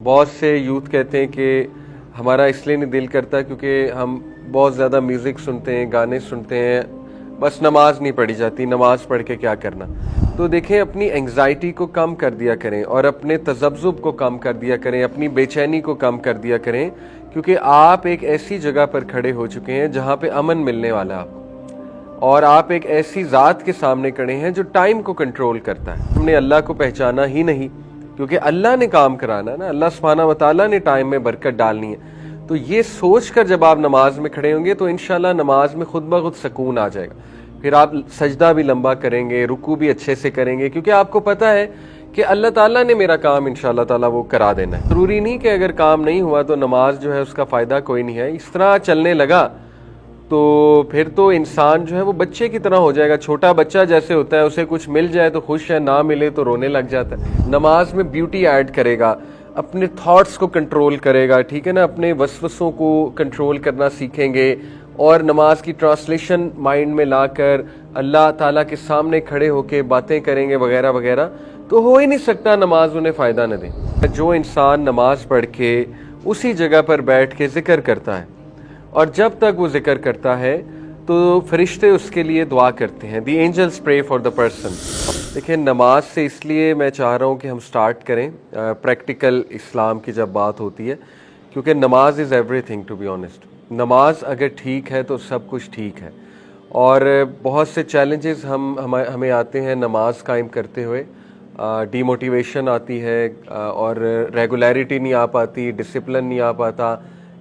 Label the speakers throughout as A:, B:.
A: بہت سے یوتھ کہتے ہیں کہ ہمارا اس لیے نہیں دل کرتا کیونکہ ہم بہت زیادہ میوزک سنتے ہیں، گانے سنتے ہیں، بس نماز نہیں پڑھی جاتی، نماز پڑھ کے کیا کرنا۔ تو دیکھیں، اپنی انگزائٹی کو کم کر دیا کریں اور اپنے تذبذب کو کم کر دیا کریں، اپنی بے چینی کو کم کر دیا کریں، کیونکہ آپ ایک ایسی جگہ پر کھڑے ہو چکے ہیں جہاں پہ امن ملنے والا ہے آپ کو، اور آپ ایک ایسی ذات کے سامنے کھڑے ہیں جو ٹائم کو کنٹرول کرتا ہے۔ ہم نے اللہ کو پہچانا ہی نہیں، کیونکہ اللہ نے کام کرانا ہے نا، اللہ سبحانہ و تعالیٰ نے ٹائم میں برکت ڈالنی ہے۔ تو یہ سوچ کر جب آپ نماز میں کھڑے ہوں گے تو انشاءاللہ نماز میں خود بخود سکون آ جائے گا، پھر آپ سجدہ بھی لمبا کریں گے، رکوع بھی اچھے سے کریں گے، کیونکہ آپ کو پتہ ہے کہ اللہ تعالیٰ نے میرا کام انشاءاللہ تعالیٰ وہ کرا دینا ہے۔ ضروری نہیں کہ اگر کام نہیں ہوا تو نماز جو ہے اس کا فائدہ کوئی نہیں ہے۔ اس طرح چلنے لگا تو پھر تو انسان جو ہے وہ بچے کی طرح ہو جائے گا، چھوٹا بچہ جیسے ہوتا ہے، اسے کچھ مل جائے تو خوش ہے، نہ ملے تو رونے لگ جاتا ہے۔ نماز میں بیوٹی ایڈ کرے گا، اپنے تھاٹس کو کنٹرول کرے گا، ٹھیک ہے نا، اپنے وسوسوں کو کنٹرول کرنا سیکھیں گے، اور نماز کی ٹرانسلیشن مائنڈ میں لا کر اللہ تعالیٰ کے سامنے کھڑے ہو کے باتیں کریں گے وغیرہ وغیرہ، تو ہو ہی نہیں سکتا نماز انہیں فائدہ نہ دے۔ جو انسان نماز پڑھ کے اسی جگہ پر بیٹھ کے ذکر کرتا ہے، اور جب تک وہ ذکر کرتا ہے تو فرشتے اس کے لیے دعا کرتے ہیں، the angels pray for the person. دیکھیں، نماز سے اس لیے میں چاہ رہا ہوں کہ ہم سٹارٹ کریں پریکٹیکل اسلام کی جب بات ہوتی ہے، کیونکہ نماز is everything to be honest. نماز اگر ٹھیک ہے تو سب کچھ ٹھیک ہے، اور بہت سے چیلنجز ہمیں آتے ہیں نماز قائم کرتے ہوئے، ڈی موٹیویشن آتی ہے، اور ریگولیرٹی نہیں آ پاتی، ڈسپلن نہیں آ پاتا،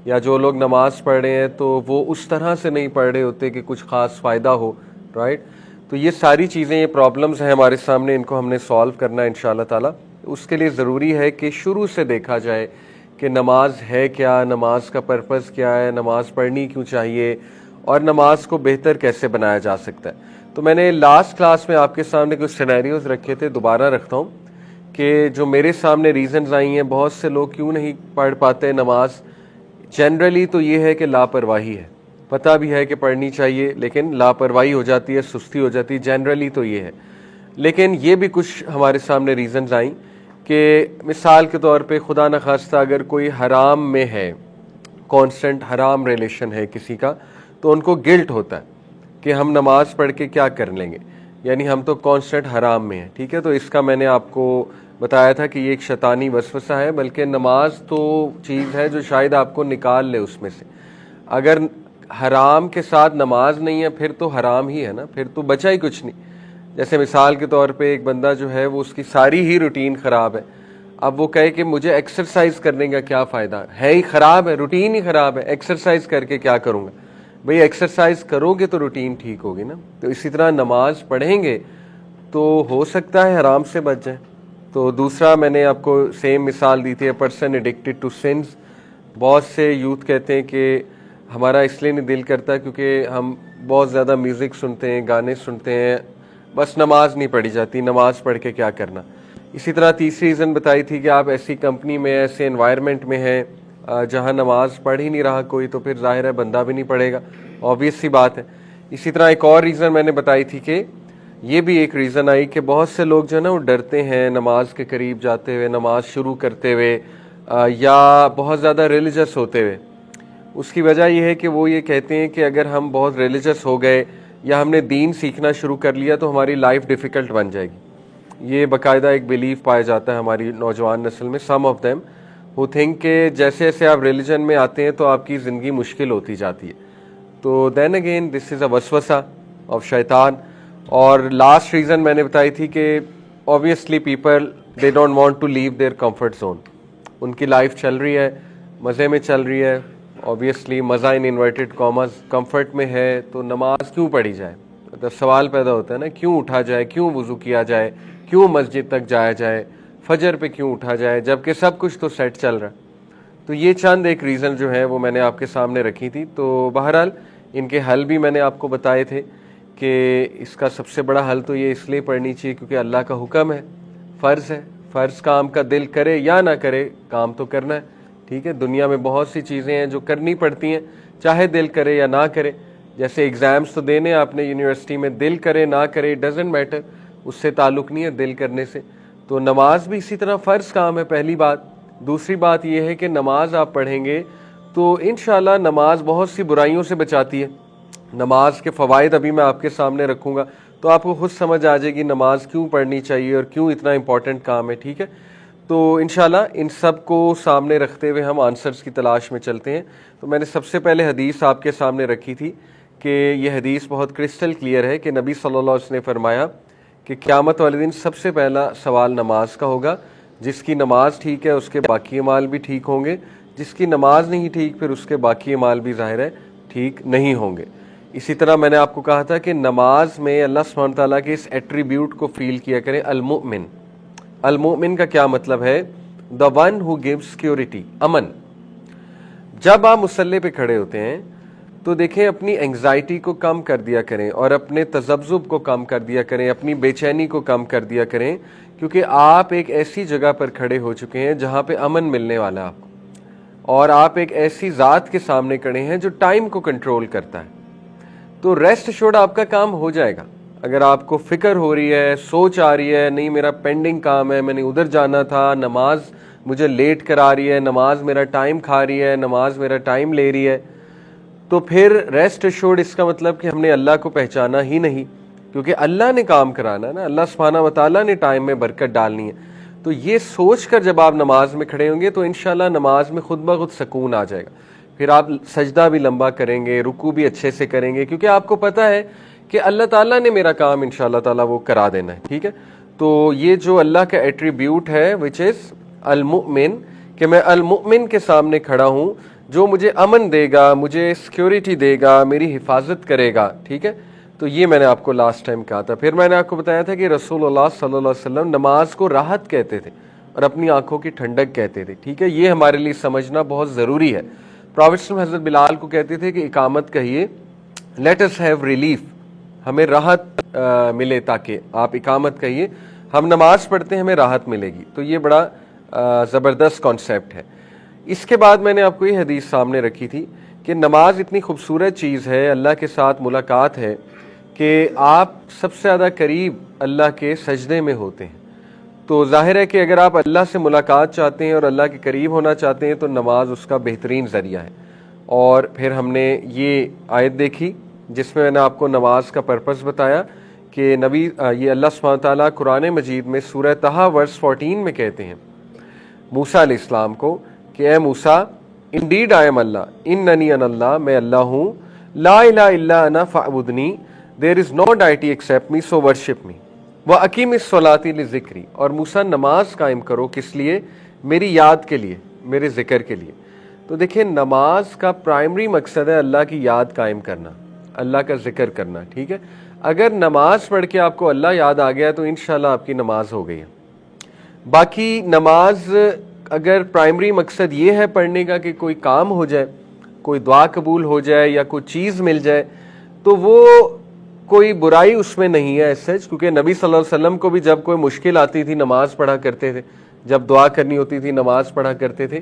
A: یا جو لوگ نماز پڑھ رہے ہیں تو وہ اس طرح سے نہیں پڑھ رہے ہوتے کہ کچھ خاص فائدہ ہو، رائٹ؟ تو یہ ساری چیزیں، یہ پرابلمز ہیں ہمارے سامنے، ان کو ہم نے سالو کرنا ہے انشاءاللہ تعالیٰ۔ اس کے لیے ضروری ہے کہ شروع سے دیکھا جائے کہ نماز ہے کیا، نماز کا پرپس کیا ہے، نماز پڑھنی کیوں چاہیے، اور نماز کو بہتر کیسے بنایا جا سکتا ہے۔ تو میں نے لاسٹ کلاس میں آپ کے سامنے کچھ سینیریوز رکھے تھے، دوبارہ رکھتا ہوں کہ جو میرے سامنے ریزنز آئی ہیں بہت سے لوگ کیوں نہیں پڑھ پاتے نماز۔ جنرلی تو یہ ہے کہ لاپرواہی ہے، پتہ بھی ہے کہ پڑھنی چاہیے لیکن لاپرواہی ہو جاتی ہے، سستی ہو جاتی ہے، جنرلی تو یہ ہے۔ لیکن یہ بھی کچھ ہمارے سامنے ریزنز آئیں کہ مثال کے طور پہ خدا نخواستہ اگر کوئی حرام میں ہے، کانسٹنٹ حرام ریلیشن ہے کسی کا، تو ان کو گلٹ ہوتا ہے کہ ہم نماز پڑھ کے کیا کر لیں گے، یعنی ہم تو کانسٹنٹ حرام میں ہیں، ٹھیک ہے۔ تو اس کا میں نے آپ کو بتایا تھا کہ یہ ایک شیطانی وسوسہ ہے، بلکہ نماز تو چیز ہے جو شاید آپ کو نکال لے اس میں سے۔ اگر حرام کے ساتھ نماز نہیں ہے پھر تو حرام ہی ہے نا، پھر تو بچا ہی کچھ نہیں۔ جیسے مثال کے طور پہ ایک بندہ جو ہے وہ اس کی ساری ہی روٹین خراب ہے، اب وہ کہے کہ مجھے ایکسرسائز کرنے کا کیا فائدہ ہے، ہی خراب ہے، روٹین ہی خراب ہے، ایکسرسائز کر کے کیا کروں گا؟ بھئی ایکسرسائز کرو گے تو روٹین ٹھیک ہوگی نا۔ تو اسی طرح نماز پڑھیں گے تو ہو سکتا ہے حرام سے بچ جائیں۔ تو دوسرا میں نے آپ کو سیم مثال دی تھی، پرسن ایڈکٹڈ ٹو سنز۔ بہت سے یوتھ کہتے ہیں کہ ہمارا اس لیے نہیں دل کرتا کیونکہ ہم بہت زیادہ میوزک سنتے ہیں، گانے سنتے ہیں، بس نماز نہیں پڑھی جاتی، نماز پڑھ کے کیا کرنا۔ اسی طرح تیسری ریزن بتائی تھی کہ آپ ایسی کمپنی میں، ایسے انوائرمنٹ میں ہیں جہاں نماز پڑھ ہی نہیں رہا کوئی، تو پھر ظاہر ہے بندہ بھی نہیں پڑھے گا، آبویس سی بات ہے۔ اسی طرح ایک اور ریزن میں نے بتائی تھی کہ یہ بھی ایک ریزن آئی کہ بہت سے لوگ جو ہے نا وہ ڈرتے ہیں نماز کے قریب جاتے ہوئے، نماز شروع کرتے ہوئے، یا بہت زیادہ ریلیجس ہوتے ہوئے۔ اس کی وجہ یہ ہے کہ وہ یہ کہتے ہیں کہ اگر ہم بہت ریلیجس ہو گئے یا ہم نے دین سیکھنا شروع کر لیا تو ہماری لائف ڈیفیکلٹ بن جائے گی۔ یہ باقاعدہ ایک بیلیف پایا جاتا ہے ہماری نوجوان نسل میں، سم آف دیم وہ تھنک کہ جیسے جیسے آپ ریلیجن میں آتے ہیں تو آپ کی زندگی مشکل ہوتی جاتی ہے۔ تو then again this is a وسوسہ of شیطان۔ اور لاسٹ ریزن میں نے بتائی تھی کہ obviously people they don't want to leave their comfort zone. ان کی لائف چل رہی ہے، مزے میں چل رہی ہے، obviously مزہ ان انورٹڈ کاماز کمفرٹ میں ہے، تو نماز کیوں پڑھی جائے؟ مطلب سوال پیدا ہوتا ہے نا، کیوں اٹھا جائے، کیوں وضو کیا جائے، کیوں مسجد تک جایا جائے، فجر پہ کیوں اٹھا جائے جبکہ سب کچھ تو سیٹ چل رہا ہے۔ تو یہ چند ایک ریزن جو ہے وہ میں نے آپ کے سامنے رکھی تھی۔ تو بہرحال ان کے حل بھی میں نے آپ کو بتائے تھے کہ اس کا سب سے بڑا حل تو یہ اس لیے پڑھنی چاہیے کیونکہ اللہ کا حکم ہے، فرض ہے، فرض کام کا دل کرے یا نہ کرے کام تو کرنا ہے، ٹھیک ہے۔ دنیا میں بہت سی چیزیں ہیں جو کرنی پڑتی ہیں، چاہے دل کرے یا نہ کرے۔ جیسے ایگزامس تو دینے آپ نے یونیورسٹی میں، دل کرے نہ کرے ڈزنٹ میٹر، اس سے تعلق نہیں ہے دل کرنے سے۔ تو نماز بھی اسی طرح فرض کام ہے، پہلی بات دوسری بات یہ ہے کہ نماز آپ پڑھیں گے تو انشاءاللہ نماز بہت سی برائیوں سے بچاتی ہے. نماز کے فوائد ابھی میں آپ کے سامنے رکھوں گا تو آپ کو خود سمجھ آ جائے گی نماز کیوں پڑھنی چاہیے اور کیوں اتنا امپورٹنٹ کام ہے. ٹھیک ہے, تو انشاءاللہ ان سب کو سامنے رکھتے ہوئے ہم آنسرز کی تلاش میں چلتے ہیں. تو میں نے سب سے پہلے حدیث آپ کے سامنے رکھی تھی کہ یہ حدیث بہت کرسٹل کلیئر ہے کہ نبی صلی اللہ علیہ وسلم نے فرمایا کہ قیامت والے دن سب سے پہلا سوال نماز کا ہوگا. جس کی نماز ٹھیک ہے اس کے باقی اعمال بھی ٹھیک ہوں گے, جس کی نماز نہیں ٹھیک پھر اس کے باقی اعمال بھی ظاہر ہے ٹھیک نہیں ہوں گے. اسی طرح میں نے آپ کو کہا تھا کہ نماز میں اللہ سبحانہ تعالیٰ کے اس ایٹریبیوٹ کو فیل کیا کریں, المؤمن. المؤمن کا کیا مطلب ہے؟ The one who give security, امن. جب آپ مصلی پہ کھڑے ہوتے ہیں تو دیکھیں اپنی انگزائٹی کو کم کر دیا کریں اور اپنے تذبذب کو کم کر دیا کریں, اپنی بے چینی کو کم کر دیا کریں, کیونکہ آپ ایک ایسی جگہ پر کھڑے ہو چکے ہیں جہاں پہ امن ملنے والا ہے آپ کو, اور آپ ایک ایسی ذات کے سامنے کھڑے ہیں جو ٹائم کو کنٹرول کرتا ہے. تو ریسٹ ایشورڈ آپ کا کام ہو جائے گا. اگر آپ کو فکر ہو رہی ہے, سوچ آ رہی ہے, نہیں میرا پینڈنگ کام ہے, میں نے ادھر جانا تھا, نماز مجھے لیٹ کرا رہی ہے, نماز میرا ٹائم کھا رہی ہے, نماز میرا ٹائم لے رہی ہے, تو پھر ریسٹ ایشورڈ اس کا مطلب کہ ہم نے اللہ کو پہچانا ہی نہیں, کیونکہ اللہ نے کام کرانا نا, اللہ سبحانہ و تعالیٰ نے ٹائم میں برکت ڈالنی ہے. تو یہ سوچ کر جب آپ نماز میں کھڑے ہوں گے تو انشاءاللہ نماز میں خود بخود سکون آ جائے گا. پھر آپ سجدہ بھی لمبا کریں گے, رکوع بھی اچھے سے کریں گے, کیونکہ آپ کو پتہ ہے کہ اللہ تعالیٰ نے میرا کام انشاءاللہ تعالیٰ وہ کرا دینا ہے. ٹھیک ہے, تو یہ جو اللہ کا ایٹریبیوٹ ہے وچ از المؤمن, کہ میں المؤمن کے سامنے کھڑا ہوں جو مجھے امن دے گا, مجھے سیکیورٹی دے گا, میری حفاظت کرے گا. ٹھیک ہے, تو یہ میں نے آپ کو لاسٹ ٹائم کہا تھا. پھر میں نے آپ کو بتایا تھا کہ رسول اللہ صلی اللہ علیہ وسلم نماز کو راحت کہتے تھے اور اپنی آنکھوں کی ٹھنڈک کہتے تھے. ٹھیک ہے, یہ ہمارے لیے سمجھنا بہت ضروری ہے. پروفیٹ حضرت بلال کو کہتے تھے کہ اقامت کہیے, لیٹ اس ہیو ریلیف, ہمیں راحت ملے, تاکہ آپ اقامت کہیے, ہم نماز پڑھتے ہیں ہمیں راحت ملے گی. تو یہ بڑا زبردست کانسیپٹ ہے. اس کے بعد میں نے آپ کو یہ حدیث سامنے رکھی تھی کہ نماز اتنی خوبصورت چیز ہے, اللہ کے ساتھ ملاقات ہے کہ آپ سب سے زیادہ قریب اللہ کے سجدے میں ہوتے ہیں. تو ظاہر ہے کہ اگر آپ اللہ سے ملاقات چاہتے ہیں اور اللہ کے قریب ہونا چاہتے ہیں تو نماز اس کا بہترین ذریعہ ہے. اور پھر ہم نے یہ آیت دیکھی جس میں نے آپ کو نماز کا پرپس بتایا کہ نبی یہ اللہ سبحانہ تعالیٰ قرآن مجید میں سورہ طہ ورس 14 میں کہتے ہیں موسیٰ علیہ السلام کو کہ اے موسیٰ, انڈیڈ آئی ایم اللہ, اننی انا اللہ, میں اللہ ہوں, لا الہ الا انا فاعبدنی, دیر از نو ڈائٹی ایکسیپٹ می سو ورشپ می, وَأَقِیمِ الصَّلَاةِ لِذِکْرِی, اور موسیٰ نماز قائم کرو کس لیے؟ میری یاد کے لیے, میرے ذکر کے لیے. تو دیکھیں نماز کا پرائمری مقصد ہے اللہ کی یاد قائم کرنا, اللہ کا ذکر کرنا. ٹھیک ہے, اگر نماز پڑھ کے آپ کو اللہ یاد آ گیا تو انشاءاللہ آپ کی نماز ہو گئی ہے. باقی نماز اگر پرائمری مقصد یہ ہے پڑھنے کا کہ کوئی کام ہو جائے, کوئی دعا قبول ہو جائے یا کوئی چیز مل جائے, تو وہ کوئی برائی اس میں نہیں ہے ایسے, کیونکہ نبی صلی اللہ علیہ وسلم کو بھی جب کوئی مشکل آتی تھی نماز پڑھا کرتے تھے, جب دعا کرنی ہوتی تھی نماز پڑھا کرتے تھے.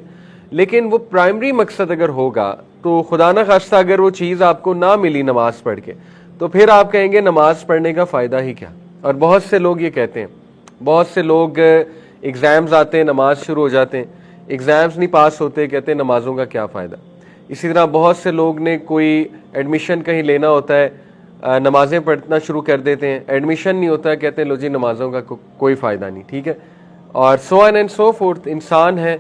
A: لیکن وہ پرائمری مقصد اگر ہوگا تو خدا نہ خواستہ اگر وہ چیز آپ کو نہ ملی نماز پڑھ کے تو پھر آپ کہیں گے نماز پڑھنے کا فائدہ ہی کیا. اور بہت سے لوگ یہ کہتے ہیں, بہت سے لوگ ایگزامز آتے ہیں نماز شروع ہو جاتے ہیں, ایگزامز نہیں پاس ہوتے, کہتے ہیں نمازوں کا کیا فائدہ. اسی طرح بہت سے لوگ نے کوئی ایڈمیشن کہیں لینا ہوتا ہے, نمازیں پڑھنا شروع کر دیتے ہیں, ایڈمیشن نہیں ہوتا ہے, کہتے ہیں لو جی نمازوں کا کوئی فائدہ نہیں. ٹھیک ہے, اور سو آن اینڈ سو فورتھ, انسان ہے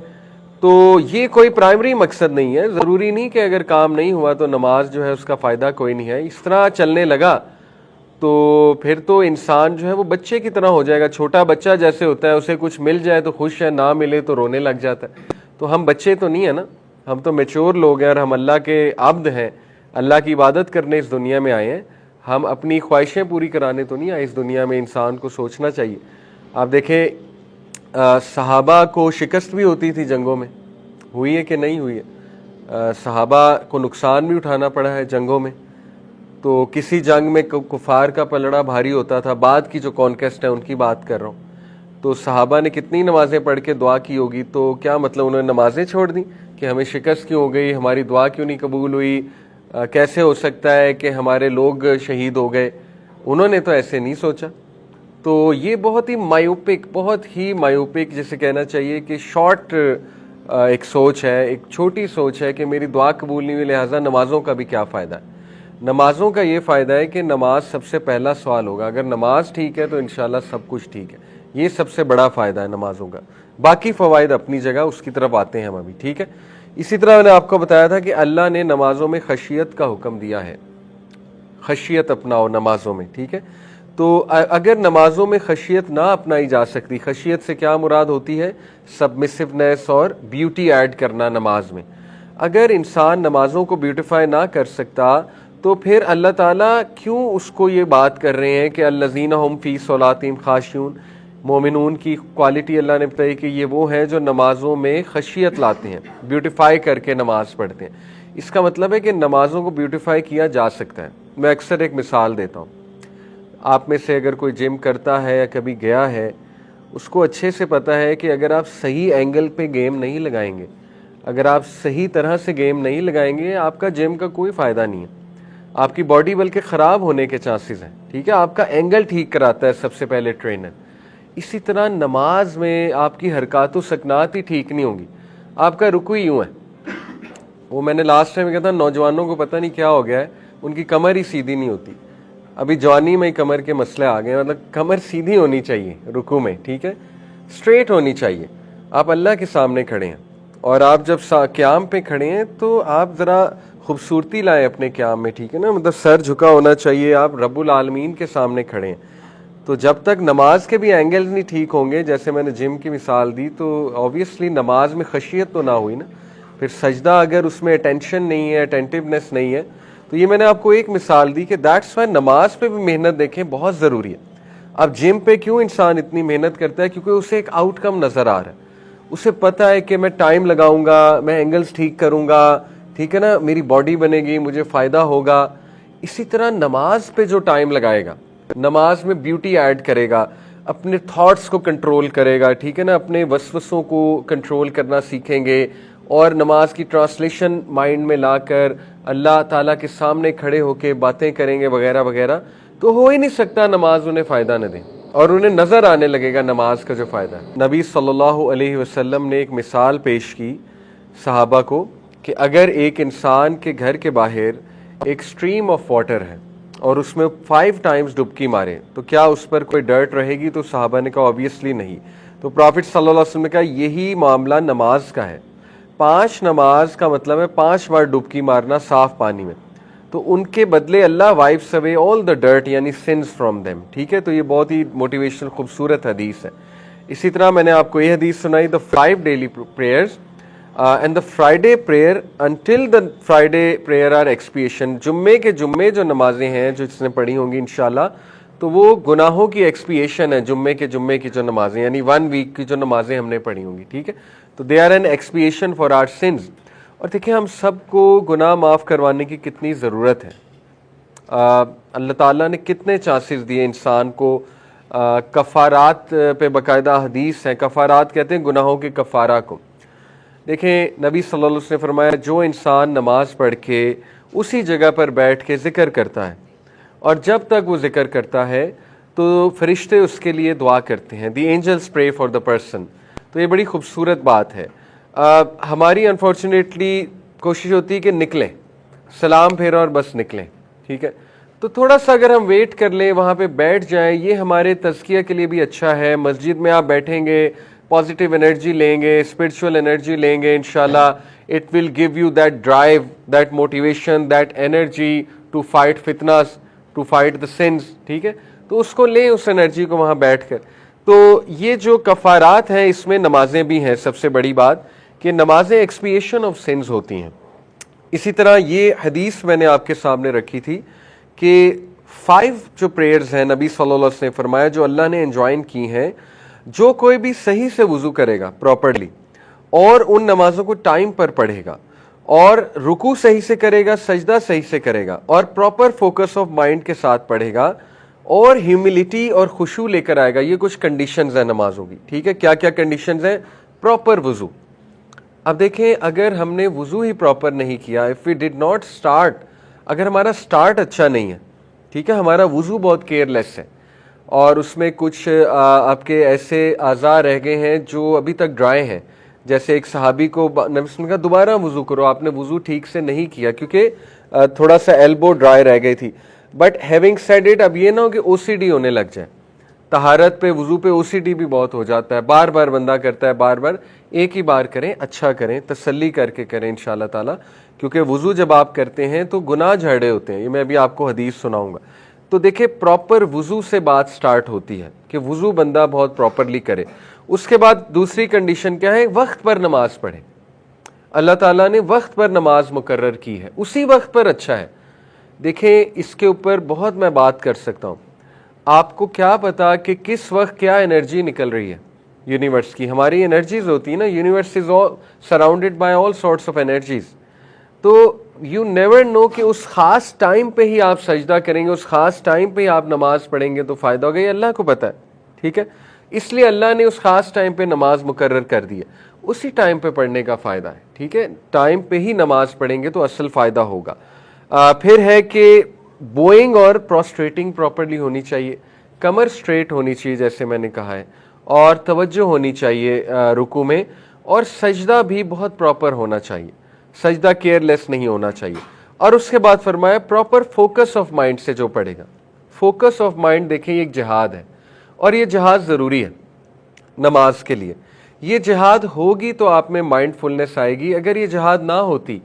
A: تو یہ کوئی پرائمری مقصد نہیں ہے. ضروری نہیں کہ اگر کام نہیں ہوا تو نماز جو ہے اس کا فائدہ کوئی نہیں ہے. اس طرح چلنے لگا تو پھر تو انسان جو ہے وہ بچے کی طرح ہو جائے گا. چھوٹا بچہ جیسے ہوتا ہے, اسے کچھ مل جائے تو خوش ہے, نہ ملے تو رونے لگ جاتا ہے. تو ہم بچے تو نہیں ہیں نا, ہم تو میچور لوگ ہیں اور ہم اللہ کے عبد ہیں, اللہ کی عبادت کرنے اس دنیا میں آئے ہیں. ہم اپنی خواہشیں پوری کرانے تو نہیں آئے اس دنیا میں. انسان کو سوچنا چاہیے. آپ دیکھیں صحابہ کو شکست بھی ہوتی تھی جنگوں میں, ہوئی ہے کہ نہیں ہوئی ہے؟ صحابہ کو نقصان بھی اٹھانا پڑا ہے جنگوں میں. تو کسی جنگ میں کفار کا پلڑا بھاری ہوتا تھا, بعد کی جو کانکیسٹ ہے ان کی بات کر رہا ہوں. تو صحابہ نے کتنی نمازیں پڑھ کے دعا کی ہوگی, تو کیا مطلب انہوں نے نمازیں چھوڑ دیں کہ ہمیں شکست کیوں ہو گئی, ہماری دعا کیوں نہیں قبول ہوئی, کیسے ہو سکتا ہے کہ ہمارے لوگ شہید ہو گئے. انہوں نے تو ایسے نہیں سوچا. تو یہ بہت ہی مایوپک جسے کہنا چاہیے کہ شارٹ ایک سوچ ہے, ایک چھوٹی سوچ ہے کہ میری دعا قبول نہیں ہوئی, لہٰذا نمازوں کا بھی کیا فائدہ ہے. نمازوں کا یہ فائدہ ہے کہ نماز سب سے پہلا سوال ہوگا, اگر نماز ٹھیک ہے تو انشاءاللہ سب کچھ ٹھیک ہے. یہ سب سے بڑا فائدہ ہے نمازوں کا. باقی فوائد اپنی جگہ, اس کی طرف آتے ہیں ہم ابھی, ٹھیک ہے. اسی طرح میں نے آپ کو بتایا تھا کہ اللہ نے نمازوں میں خشیت کا حکم دیا ہے, خشیت اپناؤ نمازوں میں, ٹھیک ہے. تو اگر نمازوں میں خشیت نہ اپنائی جا سکتی, خشیت سے کیا مراد ہوتی ہے؟ سبمسونیس اور بیوٹی ایڈ کرنا نماز میں. اگر انسان نمازوں کو بیوٹیفائی نہ کر سکتا تو پھر اللہ تعالیٰ کیوں اس کو یہ بات کر رہے ہیں کہ الذین هم فی صلاتہم خاشعون. مومنون کی کوالٹی اللہ نے بتائی کہ یہ وہ ہیں جو نمازوں میں خشیت لاتے ہیں, بیوٹیفائی کر کے نماز پڑھتے ہیں. اس کا مطلب ہے کہ نمازوں کو بیوٹیفائی کیا جا سکتا ہے. میں اکثر ایک مثال دیتا ہوں. آپ میں سے اگر کوئی جم کرتا ہے یا کبھی گیا ہے, اس کو اچھے سے پتہ ہے کہ اگر آپ صحیح اینگل پہ گیم نہیں لگائیں گے, اگر آپ صحیح طرح سے گیم نہیں لگائیں گے, آپ کا جم کا کوئی فائدہ نہیں ہے. آپ کی باڈی بلکہ خراب ہونے کے چانسز ہیں, ٹھیک ہے. آپ کا اینگل ٹھیک کراتا ہے سب سے پہلے ٹرینر. اسی طرح نماز میں آپ کی حرکات و سکنات ہی ٹھیک نہیں ہوں گی. آپ کا رکوع یوں ہے, وہ میں نے لاسٹ ٹائم کہا تھا, نوجوانوں کو پتہ نہیں کیا ہو گیا ہے, ان کی کمر ہی سیدھی نہیں ہوتی. ابھی جوانی میں کمر کے مسئلے آ گئے, مطلب کمر سیدھی ہونی چاہیے رکوع میں, ٹھیک ہے, اسٹریٹ ہونی چاہیے. آپ اللہ کے سامنے کھڑے ہیں, اور آپ جب قیام پہ کھڑے ہیں تو آپ ذرا خوبصورتی لائیں اپنے قیام میں, ٹھیک ہے نا, مطلب سر جھکا ہونا چاہیے, آپ رب العالمین کے سامنے کھڑے ہیں. تو جب تک نماز کے بھی اینگلز نہیں ٹھیک ہوں گے, جیسے میں نے جم کی مثال دی, تو آبویسلی نماز میں خشیت تو نہ ہوئی نا. پھر سجدہ اگر اس میں اٹینشن نہیں ہے, اٹینٹیونیس نہیں ہے, تو یہ میں نے آپ کو ایک مثال دی کہ دیٹس وائی نماز پہ بھی محنت دیکھیں بہت ضروری ہے. اب جم پہ کیوں انسان اتنی محنت کرتا ہے؟ کیونکہ اسے ایک آؤٹ کم نظر آ رہا ہے. اسے پتہ ہے کہ میں ٹائم لگاؤں گا, میں اینگلز ٹھیک کروں گا, ٹھیک ہے نا, میری باڈی بنے گی, مجھے فائدہ ہوگا. اسی طرح نماز پہ جو ٹائم لگائے گا, نماز میں بیوٹی ایڈ کرے گا, اپنے تھاٹس کو کنٹرول کرے گا, ٹھیک ہے نا, اپنے وسوسوں کو کنٹرول کرنا سیکھیں گے, اور نماز کی ٹرانسلیشن مائنڈ میں لا کر اللہ تعالیٰ کے سامنے کھڑے ہو کے باتیں کریں گے وغیرہ وغیرہ, تو ہو ہی نہیں سکتا نماز انہیں فائدہ نہ دے, اور انہیں نظر آنے لگے گا نماز کا جو فائدہ ہے. نبی صلی اللہ علیہ وسلم نے ایک مثال پیش کی صحابہ کو کہ اگر ایک انسان کے گھر کے باہر ایک اسٹریم آف واٹر ہے اور اس میں 5 ٹائمز ڈبکی مارے تو کیا اس پر کوئی ڈرٹ رہے گی؟ تو صحابہ نے کہا آبویسلی نہیں. تو پرافٹ صلی اللہ علیہ وسلم نے کہا یہی معاملہ نماز کا ہے. 5 نماز کا مطلب ہے 5 بار ڈبکی مارنا صاف پانی میں, تو ان کے بدلے اللہ وائپس اوے آل دا ڈرٹ یعنی سنز فرام دیم, ٹھیک ہے. تو یہ بہت ہی موٹیویشنل خوبصورت حدیث ہے. اسی طرح میں نے آپ کو یہ حدیث سنائی, the 5 daily prayers and the Friday prayer until the Friday prayer are expiation. جمعے کے جمعے جو نمازیں ہیں جو اس نے پڑھی ہوں گی انشاءاللہ, تو وہ گناہوں کی ایکسپیشن ہے. جمعے کے جمعے کی جو نمازیں یعنی 1 ویک کی جو نمازیں ہم نے پڑھی ہوں گی, ٹھیک ہے, تو they are an expiation for our sins. اور دیکھیں ہم سب کو گناہ معاف کروانے کی کتنی ضرورت ہے. اللہ تعالیٰ نے کتنے چانسز دیے انسان کو. کفارات پہ باقاعدہ حدیث ہیں, کفارات کہتے ہیں گناہوں کے کفارہ کو. دیکھیں نبی صلی اللہ علیہ وسلم نے فرمایا جو انسان نماز پڑھ کے اسی جگہ پر بیٹھ کے ذکر کرتا ہے, اور جب تک وہ ذکر کرتا ہے تو فرشتے اس کے لیے دعا کرتے ہیں, the angels pray for the person. تو یہ بڑی خوبصورت بات ہے. ہماری انفارچونیٹلی کوشش ہوتی ہے کہ نکلیں, سلام پھیرا اور بس نکلیں, ٹھیک ہے. تو تھوڑا سا اگر ہم ویٹ کر لیں, وہاں پہ بیٹھ جائیں, یہ ہمارے تزکیہ کے لیے بھی اچھا ہے. مسجد میں آپ بیٹھیں گے, پازیٹیو انرجی لیں گے, اسپرچول انرجی لیں گے, انشاءاللہ it will give you that drive, that motivation, that energy to fight فتنس, ٹو فائٹ دا سنز, ٹھیک ہے. تو اس کو لیں, اس انرجی کو وہاں بیٹھ کر. تو یہ جو کفارات ہیں اس میں نمازیں بھی ہیں. سب سے بڑی بات کہ نمازیں ایکسپیشن آف سنز ہوتی ہیں. اسی طرح یہ حدیث میں نے آپ کے سامنے رکھی تھی کہ 5 جو پریئرز ہیں نبی صلی اللہ علیہ وسلم نے فرمایا جو اللہ نے انجوائن کی ہیں, جو کوئی بھی صحیح سے وضو کرے گا پراپرلی, اور ان نمازوں کو ٹائم پر پڑھے گا, اور رکوع صحیح سے کرے گا, سجدہ صحیح سے کرے گا, اور پراپر فوکس آف مائنڈ کے ساتھ پڑھے گا, اور ہیوملٹی اور خشوع لے کر آئے گا. یہ کچھ کنڈیشنز ہیں نمازوں کی, ٹھیک ہے. کیا کیا کنڈیشنز ہیں؟ پراپر وضو. اب دیکھیں اگر ہم نے وضو ہی پراپر نہیں کیا, if we did not start, اگر ہمارا اسٹارٹ اچھا نہیں ہے, ٹھیک ہے, ہمارا وضو بہت کیئر لیس ہے, اور اس میں کچھ آپ کے ایسے اعضاء رہ گئے ہیں جو ابھی تک ڈرائی ہیں, جیسے ایک صحابی کو نبی صلی اللہ علیہ وسلم نے کہا دوبارہ وضو کرو, آپ نے وضو ٹھیک سے نہیں کیا کیونکہ تھوڑا سا ایلبو ڈرائی رہ گئی تھی. بٹ ہیونگ سیڈ اٹ, اب یہ نہ ہو کہ او سی ڈی ہونے لگ جائے. طہارت پہ وضو پہ او سی ڈی بھی بہت ہو جاتا ہے, بار بار بندہ کرتا ہے, بار بار. ایک ہی بار کریں, اچھا کریں, تسلی کر کے کریں انشاءاللہ تعالی, کیونکہ وضو جب آپ کرتے ہیں تو گناہ جھڑے ہوتے ہیں. یہ میں ابھی آپ کو حدیث سناؤں گا. تو دیکھیں پراپر وضو سے بات سٹارٹ ہوتی ہے کہ وضو بندہ بہت پراپرلی کرے. اس کے بعد دوسری کنڈیشن کیا ہے, وقت پر نماز پڑھے. اللہ تعالیٰ نے وقت پر نماز مقرر کی ہے, اسی وقت پر اچھا ہے. دیکھیں اس کے اوپر بہت میں بات کر سکتا ہوں. آپ کو کیا پتا کہ کس وقت کیا انرجی نکل رہی ہے یونیورس کی. ہماری انرجیز ہوتی ہیں نا, universe is surrounded by all sorts of energies. تو یو نیور نو کہ اس خاص ٹائم پہ ہی آپ سجدہ کریں گے, اس خاص ٹائم پہ ہی آپ نماز پڑھیں گے تو فائدہ ہوگا, یہ اللہ کو پتہ ہے. ٹھیک ہے, اس لیے اللہ نے اس خاص ٹائم پہ نماز مقرر کر دی ہے, اسی ٹائم پہ پڑھنے کا فائدہ ہے. ٹھیک ہے, ٹائم پہ ہی نماز پڑھیں گے تو اصل فائدہ ہوگا. پھر ہے کہ بوئنگ اور پروسٹریٹنگ پراپرلی ہونی چاہیے, کمر سٹریٹ ہونی چاہیے جیسے میں نے کہا ہے, اور توجہ ہونی چاہیے رکوع میں, اور سجدہ بھی بہت پراپر ہونا چاہیے, سجدہ کیئر لیس نہیں ہونا چاہیے. اور اس کے بعد فرمایا پراپر فوکس آف مائنڈ سے جو پڑھے گا. فوکس آف مائنڈ دیکھیں یہ ایک جہاد ہے, اور یہ جہاد ضروری ہے نماز کے لیے. یہ جہاد ہوگی تو آپ میں مائنڈ فلنس آئے گی. اگر یہ جہاد نہ ہوتی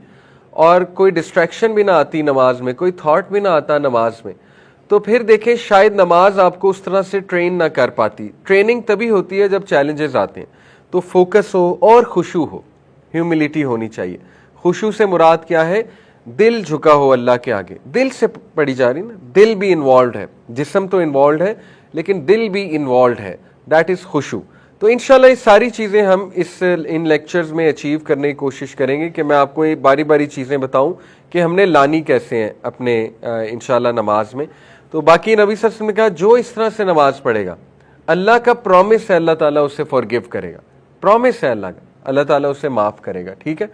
A: اور کوئی ڈسٹریکشن بھی نہ آتی نماز میں, کوئی تھاٹ بھی نہ آتا نماز میں, تو پھر دیکھیں شاید نماز آپ کو اس طرح سے ٹرین نہ کر پاتی. ٹریننگ تبھی ہوتی ہے جب چیلنجز آتے ہیں. تو فوکس ہو اور خشوع ہو, ہیوملٹی ہونی چاہیے. خشوع سے مراد کیا ہے, دل جھکا ہو اللہ کے آگے. دل سے پڑھی جا رہی نا, دل بھی انوالوڈ ہے, جسم تو انوالوڈ ہے لیکن دل بھی انوالوڈ ہے, دیٹ از خشوع. تو انشاءاللہ یہ ساری چیزیں ہم ان لیکچرز میں اچیو کرنے کی کوشش کریں گے کہ میں آپ کو یہ باری باری چیزیں بتاؤں کہ ہم نے لانی کیسے ہیں اپنے انشاءاللہ نماز میں. تو باقی نبی صلی اللہ علیہ وسلم نے کہا جو اس طرح سے نماز پڑھے گا, اللہ کا پرومس ہے اللہ تعالیٰ اسے فارگیو کرے گا. پرومس ہے اللہ کا, اللہ تعالیٰ اسے معاف کرے گا. ٹھیک ہے.